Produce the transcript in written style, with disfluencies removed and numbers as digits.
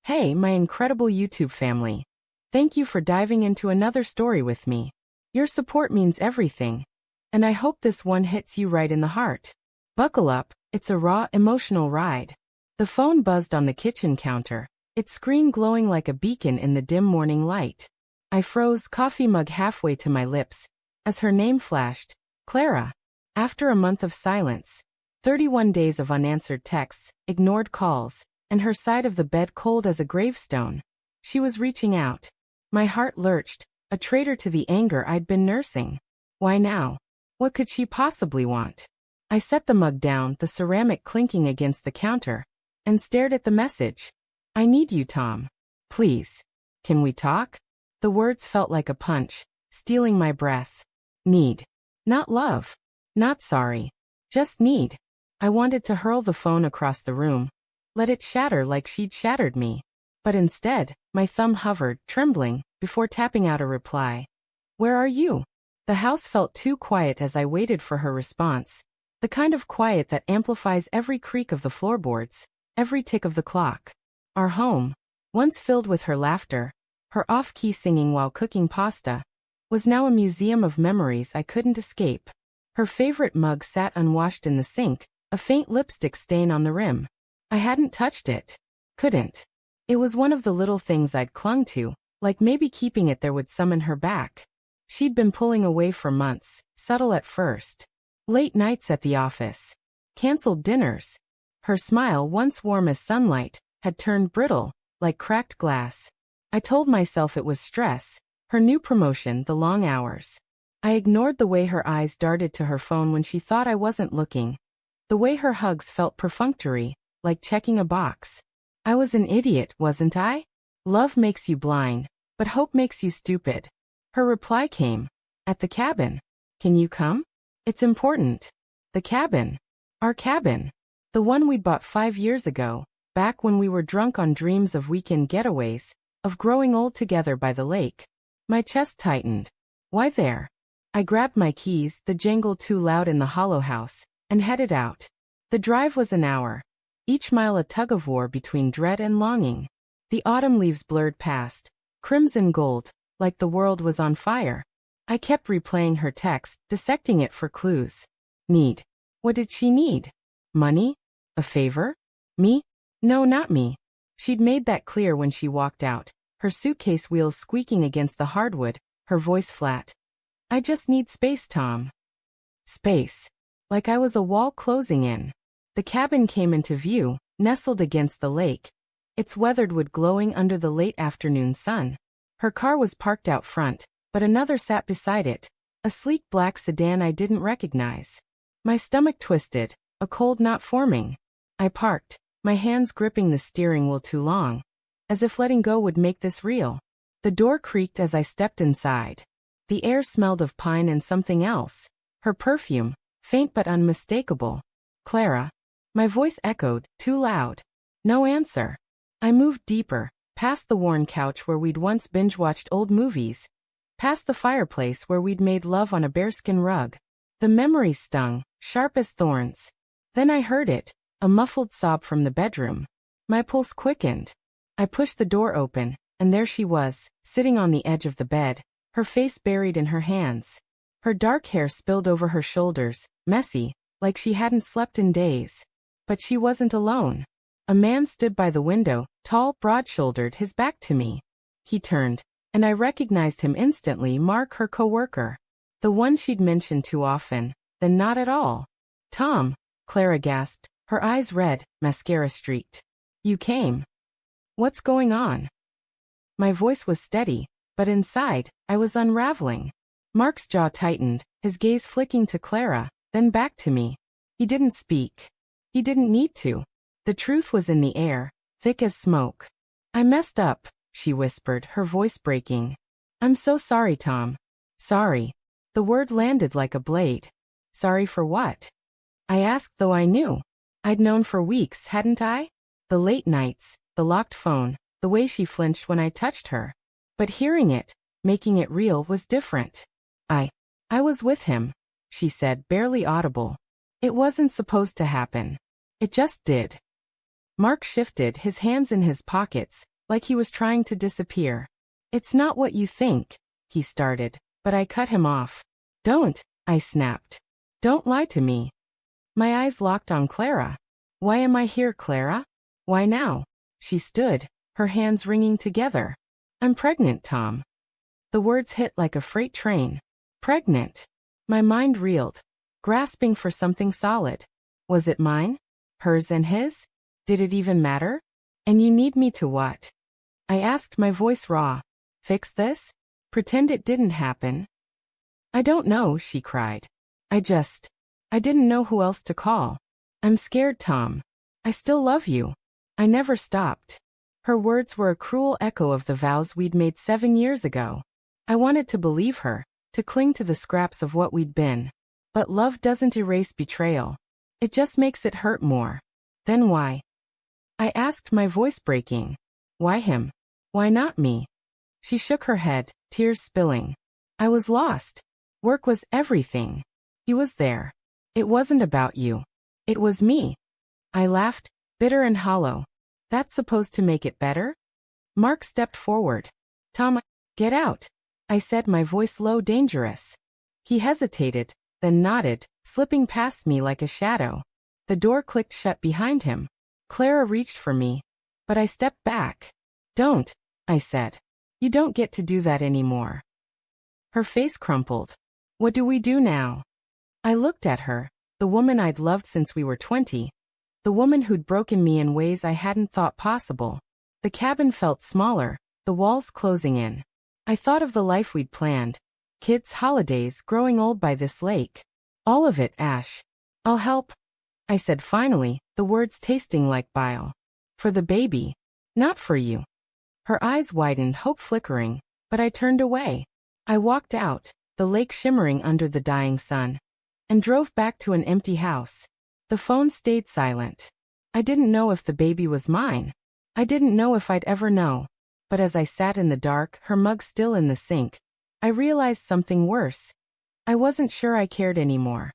Hey, my incredible YouTube family. Thank you for diving into another story with me. Your support means everything. And I hope this one hits you right in the heart. Buckle up, it's a raw, emotional ride. The phone buzzed on the kitchen counter, its screen glowing like a beacon in the dim morning light. I froze, coffee mug halfway to my lips, as her name flashed, Clara. After a month of silence, 31 days of unanswered texts, ignored calls, and her side of the bed cold as a gravestone, she was reaching out. My heart lurched, a traitor to the anger I'd been nursing. Why now? What could she possibly want? I set the mug down, the ceramic clinking against the counter, and stared at the message. I need you, Tom. Please. Can we talk? The words felt like a punch, stealing my breath. Need. Not love. Not sorry. Just need. I wanted to hurl the phone across the room, let it shatter like she'd shattered me. But instead, my thumb hovered, trembling, before tapping out a reply. Where are you? The house felt too quiet as I waited for her response. The kind of quiet that amplifies every creak of the floorboards, every tick of the clock. Our home, once filled with her laughter, her off-key singing while cooking pasta, was now a museum of memories I couldn't escape. Her favorite mug sat unwashed in the sink, a faint lipstick stain on the rim. I hadn't touched it. Couldn't. It was one of the little things I'd clung to, like maybe keeping it there would summon her back. She'd been pulling away for months, subtle at first. Late nights at the office. Cancelled dinners. Her smile, once warm as sunlight, had turned brittle, like cracked glass. I told myself it was stress, her new promotion, the long hours. I ignored the way her eyes darted to her phone when she thought I wasn't looking. The way her hugs felt perfunctory, like checking a box. I was an idiot, wasn't I? Love makes you blind, but hope makes you stupid. Her reply came. At the cabin. Can you come? It's important. The cabin. Our cabin. The one we bought 5 years ago, back when we were drunk on dreams of weekend getaways, of growing old together by the lake. My chest tightened. Why there? I grabbed my keys, the jangle too loud in the hollow house, and headed out. The drive was an hour. Each mile a tug-of-war between dread and longing. The autumn leaves blurred past, crimson gold, like the world was on fire. I kept replaying her text, dissecting it for clues. Need. What did she need? Money? A favor? Me? No, not me. She'd made that clear when she walked out, her suitcase wheels squeaking against the hardwood, her voice flat. I just need space, Tom. Space. Like I was a wall closing in. The cabin came into view, nestled against the lake, its weathered wood glowing under the late afternoon sun. Her car was parked out front, but another sat beside it, a sleek black sedan I didn't recognize. My stomach twisted, a cold knot forming. I parked, my hands gripping the steering wheel too long, as if letting go would make this real. The door creaked as I stepped inside. The air smelled of pine and something else. Her perfume, faint but unmistakable. Clara. My voice echoed, too loud. No answer. I moved deeper, past the worn couch where we'd once binge-watched old movies, past the fireplace where we'd made love on a bearskin rug. The memories stung, sharp as thorns. Then I heard it, a muffled sob from the bedroom. My pulse quickened. I pushed the door open, and there she was, sitting on the edge of the bed, her face buried in her hands. Her dark hair spilled over her shoulders, messy, like she hadn't slept in days. But she wasn't alone. A man stood by the window, tall, broad-shouldered, his back to me. He turned, and I recognized him instantly. Mark, her coworker. The one she'd mentioned too often, then not at all. Tom, Clara gasped, her eyes red, mascara streaked. You came. What's going on? My voice was steady, but inside, I was unraveling. Mark's jaw tightened, his gaze flicking to Clara, then back to me. He didn't speak. He didn't need to. The truth was in the air, thick as smoke. I messed up, she whispered, her voice breaking. I'm so sorry, Tom. Sorry. The word landed like a blade. Sorry for what? I asked, though I knew. I'd known for weeks, hadn't I? The late nights, the locked phone, the way she flinched when I touched her. But hearing it, making it real, was different. I was with him, she said, barely audible. It wasn't supposed to happen. It just did. Mark shifted, his hands in his pockets, like he was trying to disappear. It's not what you think, he started, but I cut him off. Don't, I snapped. Don't lie to me. My eyes locked on Clara. Why am I here, Clara? Why now? She stood, her hands wringing together. I'm pregnant, Tom. The words hit like a freight train. Pregnant. My mind reeled, grasping for something solid. Was it mine? Hers and his? Did it even matter? And you need me to what? I asked, my voice raw. Fix this? Pretend it didn't happen? I don't know, she cried. I didn't know who else to call. I'm scared, Tom. I still love you. I never stopped. Her words were a cruel echo of the vows we'd made 7 years ago. I wanted to believe her, to cling to the scraps of what we'd been. But love doesn't erase betrayal. It just makes it hurt more. Then why? I asked, my voice breaking. Why him? Why not me? She shook her head, tears spilling. I was lost. Work was everything. He was there. It wasn't about you. It was me. I laughed, bitter and hollow. That's supposed to make it better? Mark stepped forward. Tom, get out, I said, my voice low, dangerous. He hesitated, then nodded, slipping past me like a shadow. The door clicked shut behind him. Clara reached for me, but I stepped back. Don't, I said. You don't get to do that anymore. Her face crumpled. What do we do now? I looked at her, the woman I'd loved since we were 20. The woman who'd broken me in ways I hadn't thought possible. The cabin felt smaller, the walls closing in. I thought of the life we'd planned. Kids, holidays, growing old by this lake. All of it, Ash. I'll help, I said finally, the words tasting like bile. For the baby. Not for you. Her eyes widened, hope flickering, but I turned away. I walked out, the lake shimmering under the dying sun, and drove back to an empty house. The phone stayed silent. I didn't know if the baby was mine. I didn't know if I'd ever know. But as I sat in the dark, her mug still in the sink, I realized something worse. I wasn't sure I cared anymore.